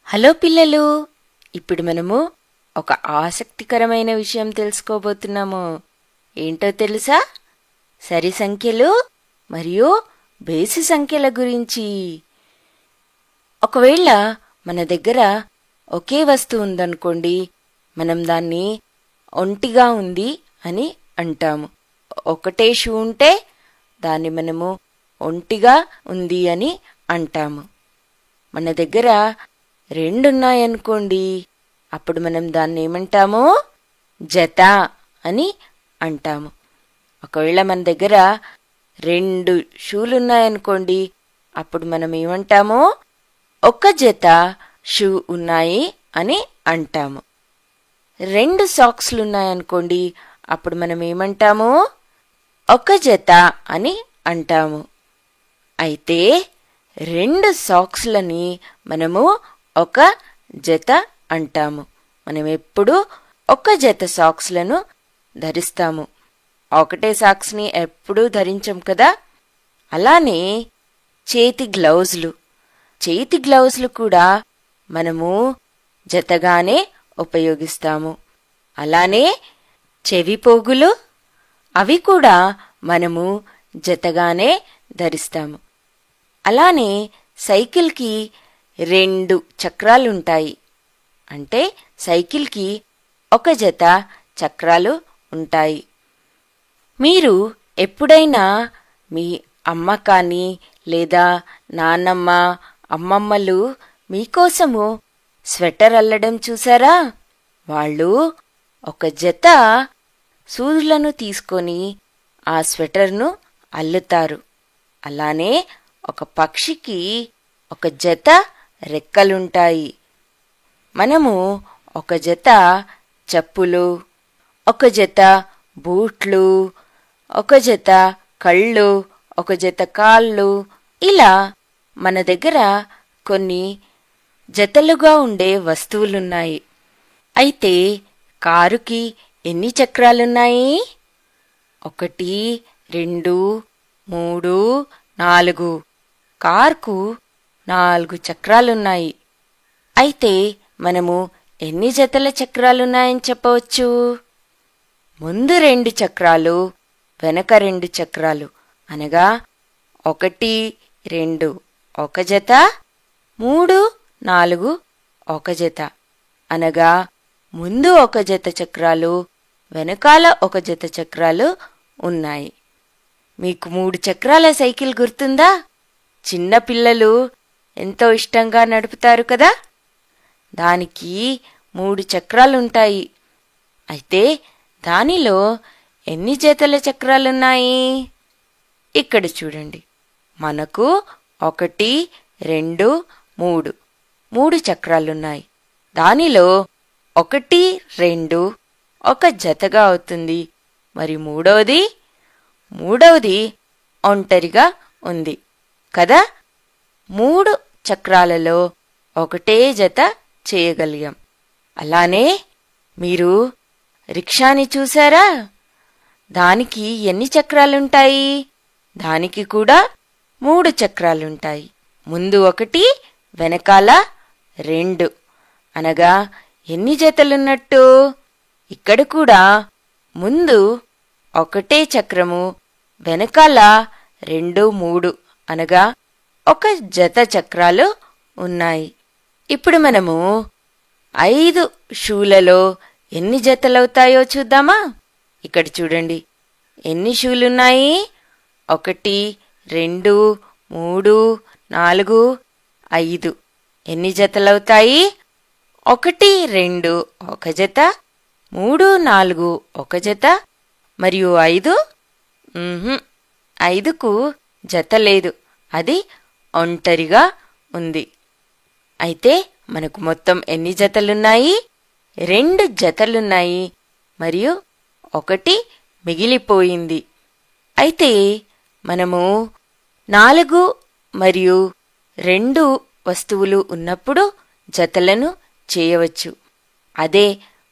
Hello పిల్లలు, ఇప్పుడు మనము ఒక ఆసక్తికరమైన విషయం తెలుసుకోబోతున్నాము. ఏంటో తెలుసా? సరి సంఖ్యలు మరియు బేసి సంఖ్యల గురించి. ఒకవేళ మన దగ్గర ఒకే వస్తువు ఉందనుకోండి, మనం దాన్ని ఒంటిగా ఉంది అని అంటాము. ఒకటే షూ ఉంటే దాన్ని మనము ఒంటిగా ఉంది అని అంటాము. మన దగ్గర రెండున్నాయనుకోండి, అప్పుడు మనం దాన్ని ఏమంటాము? జత అని అంటాము. ఒకవేళ మన దగ్గర 2 షూలున్నాయనుకోండి, అప్పుడు మనం ఏమంటాము? ఒక జత షూ ఉన్నాయి అని అంటాము. 2 సాక్స్లున్నాయనుకోండి, అప్పుడు మనం ఏమంటాము? ఒక జత అని అంటాము. అయితే 2 సాక్స్లని మనము ఒక జత అంటాము. మనం ఎప్పుడు ఒక జత సాక్స్లను ధరిస్తాము. ఒకటే సాక్స్ని ఎప్పుడూ ధరించం కదా. అలానే చేతి గ్లౌజులు కూడా మనము జతగానే ఉపయోగిస్తాము. అలానే చెవి పోగులు, అవి కూడా మనము జతగానే ధరిస్తాము. అలానే సైకిల్కి 2 చక్రాలుంటాయి. అంటే సైకిల్కి ఒక జత చక్రాలు ఉంటాయి. మీరు ఎప్పుడైనా మీ అమ్మ కానీ లేదా నాన్నమ్మ, అమ్మమ్మలు మీకోసము స్వెటర్ అల్లడం చూసారా? వాళ్ళు ఒక జత సూదులను తీసుకొని ఆ స్వెటర్ను అల్లుతారు. అలానే ఒక పక్షికి ఒక జత రెక్కలుంటాయి. మనము ఒక జత చెప్పులు, ఒక జత బూట్లు, ఒక జత కళ్ళు, ఒక జత కాళ్ళు, ఇలా మన దగ్గర కొన్ని జతలుగా ఉండే వస్తువులున్నాయి. అయితే కారుకి ఎన్ని చక్రాలున్నాయి? 1, 2, 3, 4. కార్కు 4 చక్రాలున్నాయి. అయితే మనము ఎన్ని జతల చక్రాలున్నాయని చెప్పవచ్చు? ముందు 2 చక్రాలు, వెనక 2 చక్రాలు, అనగా 1, 2 ఒక జత, 3, 4 ఒక జత, అనగా ముందు ఒక జత చక్రాలు, వెనకాల ఒక జత చక్రాలు ఉన్నాయి. మీకు 3 చక్రాల సైకిల్ గుర్తుందా? చిన్న పిల్లలు ఎంతో ఇష్టంగా నడుపుతారు కదా. దానికి 3 చక్రాలుంటాయి. అయితే దానిలో ఎన్ని జతల చక్రాలున్నాయి? ఇక్కడ చూడండి. మనకు 1, 2, 3 చక్రాలున్నాయి. దానిలో 1, 2 ఒక జతగా అవుతుంది. మరి మూడవది ఒంటరిగా ఉంది కదా. 3 చక్రాలలో ఒకటే జత చేయగలిగాం. అలానే మీరు రిక్షాని చూసారా? దానికి ఎన్ని చక్రాలుంటాయి? దానికి కూడా 3 చక్రాలుంటాయి. ముందు 1, వెనకాల 2, అనగా ఎన్ని జతలున్నట్టు? ఇక్కడ కూడా ముందు ఒకటే చక్రము, వెనకాల 2, 3, అనగా ఒక జత చక్రాలు ఉన్నాయి. ఇప్పుడు మనము 5 షూలలో ఎన్ని జతలవుతాయో చూద్దామా? ఇక్కడ చూడండి. ఎన్ని షూలున్నాయి? 1, 2, 3, 4, 5. ఎన్ని జతలవుతాయి? 1, 2 ఒక జత, 3, 4 ఒక జత, మరియు 5కు జత లేదు, అది ఒంటరిగా ఉంది. అయితే మనకు మొత్తం ఎన్ని జతలున్నాయి? 2 జతలున్నాయి, మరియు 1 మిగిలిపోయింది. అయితే మనము 4 మరియు 2 వస్తువులు ఉన్నప్పుడు జతలను చేయవచ్చు. అదే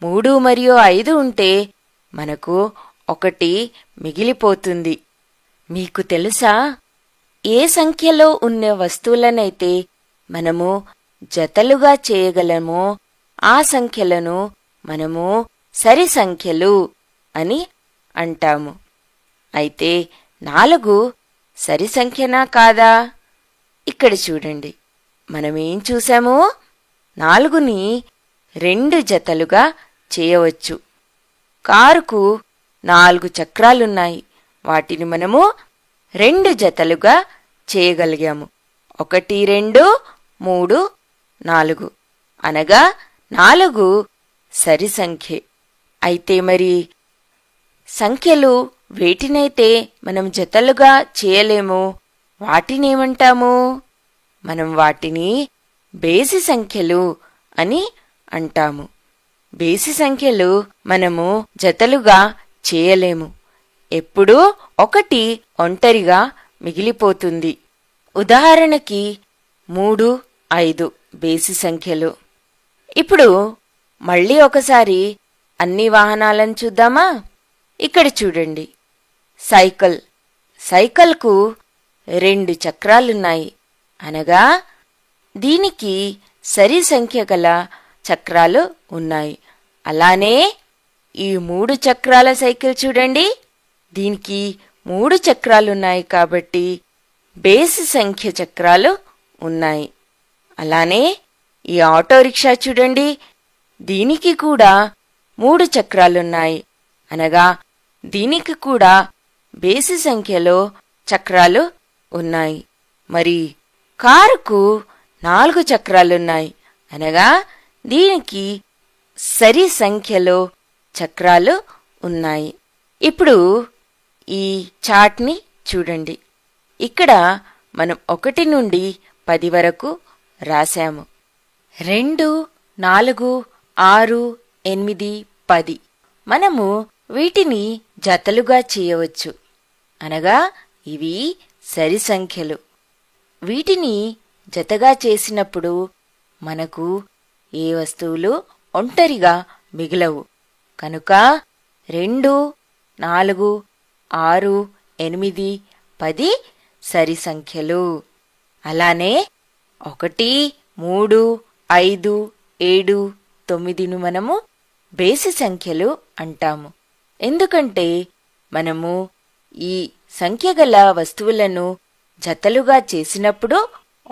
3 మరియు 5 ఉంటే మనకు 1 మిగిలిపోతుంది. మీకు తెలుసా? ఏ సంఖ్యలో ఉన్న వస్తువులనైతే మనము జతలుగా చేయగలమో ఆ సంఖ్యలను మనము సరి సంఖ్యలు అని అంటాము. అయితే 4 సరి సంఖ్యనా కాదా? ఇక్కడ చూడండి, మనమేం చూసాము? 4ని 2 జతలుగా చేయవచ్చు. కారుకు 4 చక్రాలున్నాయి. వాటిని మనము 2 జతలుగా చేయగలిగాము. 1 2 3 4 అనగా 4 సరి సంఖ్యే. అయితే మరి సంఖ్యలు వేటినైతే మనం జతలుగా చేయలేమో వాటినేమంటాము? మనం వాటిని బేసి సంఖ్యలు అని అంటాము. బేసి సంఖ్యలు మనము జతలుగా చేయలేము. ఎప్పుడూ 1 ఒంటరిగా మిగిలిపోతుంది. ఉదాహరణకి 3 5 బేసి సంఖ్యలు. ఇప్పుడు మళ్ళీ ఒకసారి అన్ని వాహనాలను చూద్దామా? ఇక్కడ చూడండి, సైకిల్కు 2 చక్రాలున్నాయి. అనగా దీనికి సరి సంఖ్య గల చక్రాలు ఉన్నాయి. అలానే ఈ 3 చక్రాల సైకిల్ చూడండి, దీనికి 3 చక్రాలున్నాయి కాబట్టి బేసి సంఖ్య చక్రాలు ఉన్నాయి. అలానే ఈ ఆటో రిక్షా చూడండి, దీనికి కూడా 3 చక్రాలున్నాయి. అనగా దీనికి కూడా బేసి సంఖ్యలో చక్రాలు ఉన్నాయి. మరి కారుకు 4 చక్రాలున్నాయి. అనగా దీనికి సరి సంఖ్యలో చక్రాలు ఉన్నాయి. ఇప్పుడు ఈ చార్ట్ని చూడండి. ఇక్కడ మనం 1 నుండి 10 వరకు రాశాము. 2 4 6 8 10 మనము వీటిని జతలుగా చేయవచ్చు. అనగా ఇవి సరి సంఖ్యలు. వీటిని జతగా చేసినప్పుడు మనకు ఏ వస్తువులు ఒంటరిగా మిగలవు. కనుక 2 4 6 8 10 సరి సంఖ్యలు. అలానే 1 3 5 7 9ను మనము బేసి సంఖ్యలు అంటాము. ఎందుకంటే మనము ఈ సంఖ్యగల వస్తువులను జతలుగా చేసినప్పుడు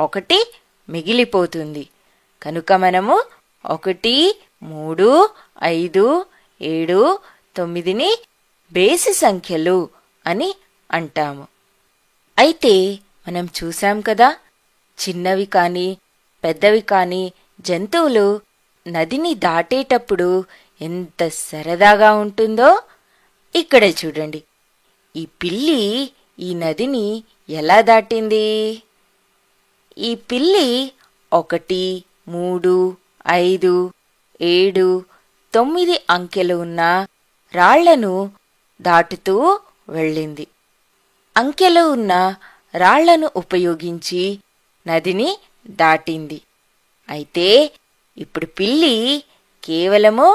1 మిగిలిపోతుంది. కనుక మనము 1 3 5 7 9ని బేసి సంఖ్యలు అని అంటాము. అయితే మనం చూశాం కదా, చిన్నవి కాని పెద్దవి కాని జంతువులు నదిని దాటేటప్పుడు ఎంత సరదాగా ఉంటుందో. ఇక్కడ చూడండి, ఈ పిల్లి ఈ నదిని ఎలా దాటింది? ఈ పిల్లి 1 3 5 7 9 అంకెలు ఉన్న రాళ్లను దాటుతూ వెళ్ళింది. అంకెలు ఉన్న రాళ్లను ఉపయోగించి నదిని దాటింది. అయితే ఇప్పుడు పిల్లి కేవలము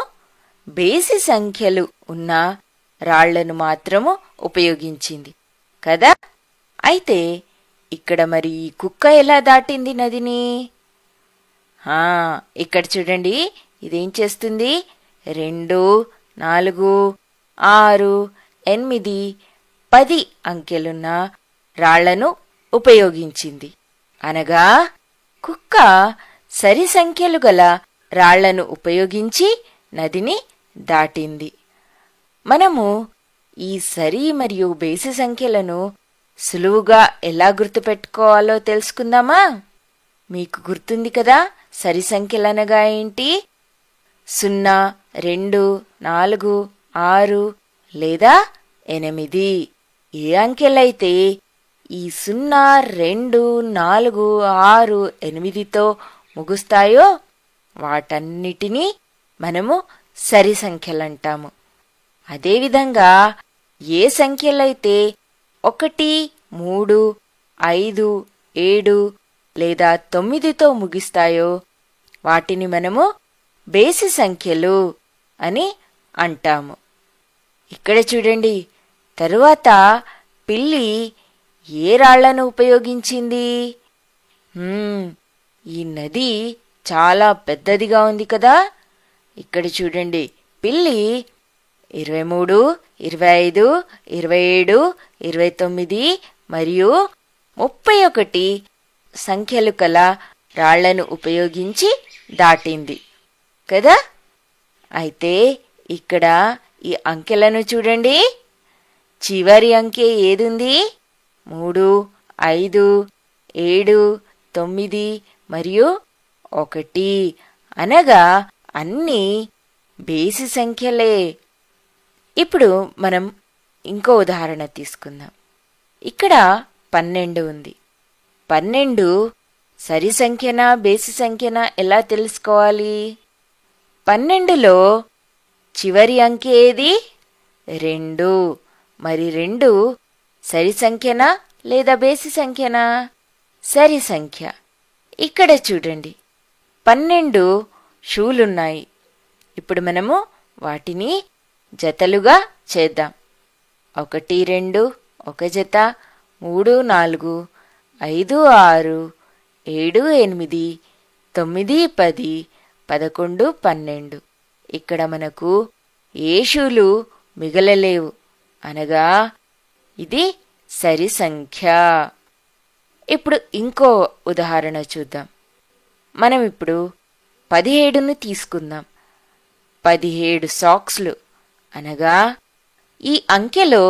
బేసి సంఖ్యలు ఉన్న రాళ్లను మాత్రము ఉపయోగించింది కదా. అయితే ఇక్కడ మరి కుక్క ఎలా దాటింది నదిని? ఇక్కడ చూడండి, ఇదేం చేస్తుంది? 2 4 6 8 10 అంకెలున్న రాళ్లను ఉపయోగించింది. అనగా కుక్క సరి సంఖ్యలు గల రాళ్లను ఉపయోగించి నదిని దాటింది. మనము ఈ సరి మరియు బేసి సంఖ్యలను సులువుగా ఎలా గుర్తుపెట్టుకోవాలో తెలుసుకుందామా? మీకు గుర్తుంది కదా సరి సంఖ్యలనగా ఏంటి? 0 2 4 6 లేదా 8. ఏ అంకెలైతే ఈ 0 2 4 6 8తో ముగుస్తాయో వాటన్నిటినీ మనము సరి సంఖ్యలంటాము. అదేవిధంగా ఏ సంఖ్యలైతే 1 3 5 7 లేదా 9తో ముగిస్తాయో వాటిని మనము బేసి సంఖ్యలు అని అంటాము. ఇక్కడ చూడండి, తరువాత పిల్లి ఏ రాళ్లను ఉపయోగించింది? ఈ నది చాలా పెద్దదిగా ఉంది కదా. ఇక్కడ చూడండి, పిల్లి 23, 25, 27, 29 మరియు 31 సంఖ్యలు కల రాళ్లను ఉపయోగించి దాటింది కదా. అయితే ఇక్కడ ఈ అంకెలను చూడండి. చివరి అంకె ఏదుంది? 3, 5, 7, 9 మరియు 1, అనగా అన్నీ బేసి సంఖ్యలే. ఇప్పుడు మనం ఇంకో ఉదాహరణ తీసుకుందాం. ఇక్కడ 12 ఉంది. 12 సరి సంఖ్యనా బేసి సంఖ్యనా ఎలా తెలుసుకోవాలి? 12లో చివరి అంకె ఏది? 2. మరి 2 సరి సంఖ్యనా లేదా బేసి సంఖ్యనా? సరి సంఖ్య. ఇక్కడ చూడండి, 12 షూలున్నాయి. ఇప్పుడు మనము వాటిని జతలుగా చేద్దాం. 1, 2 ఒక జత, 3, 4, 5, 6, 7, 8, 9, 10, 11, 12. ఇక్కడ మనకు ఏ షూలు మిగలలేవు, అనగా ఇది సరి సంఖ్య. ఇప్పుడు ఇంకో ఉదాహరణ చూద్దాం. మనం ఇప్పుడు 17ను తీసుకుందాం. 17 సాక్స్లు, అనగా ఈ అంకెలో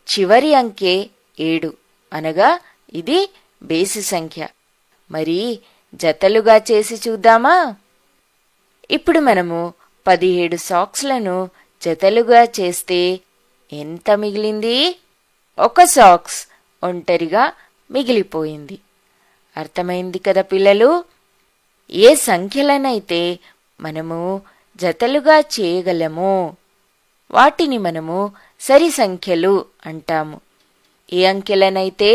చివరి అంకె 7, అనగా ఇది బేసి సంఖ్య. మరి జతలుగా చేసి చూద్దామా? ఇప్పుడు మనము 17 సాక్స్లను జతలుగా చేస్తే ఎంత మిగిలింది? 1 సాక్స్ ఒంటరిగా మిగిలిపోయింది. అర్థమైంది కదా పిల్లలు? ఏ సంఖ్యలనైతే మనము జతలుగా చేయగలమో వాటిని మనము సరి సంఖ్యలు అంటాము. ఏ అంకెలనైతే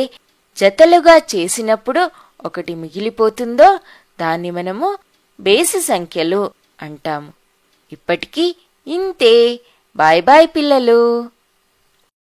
జతలుగా చేసినప్పుడు 1 మిగిలిపోతుందో దాన్ని మనము బేసి సంఖ్యలు అంటాము. ఇప్పటికీ ఇంతే. బాయ్ బాయ్ పిల్లలు.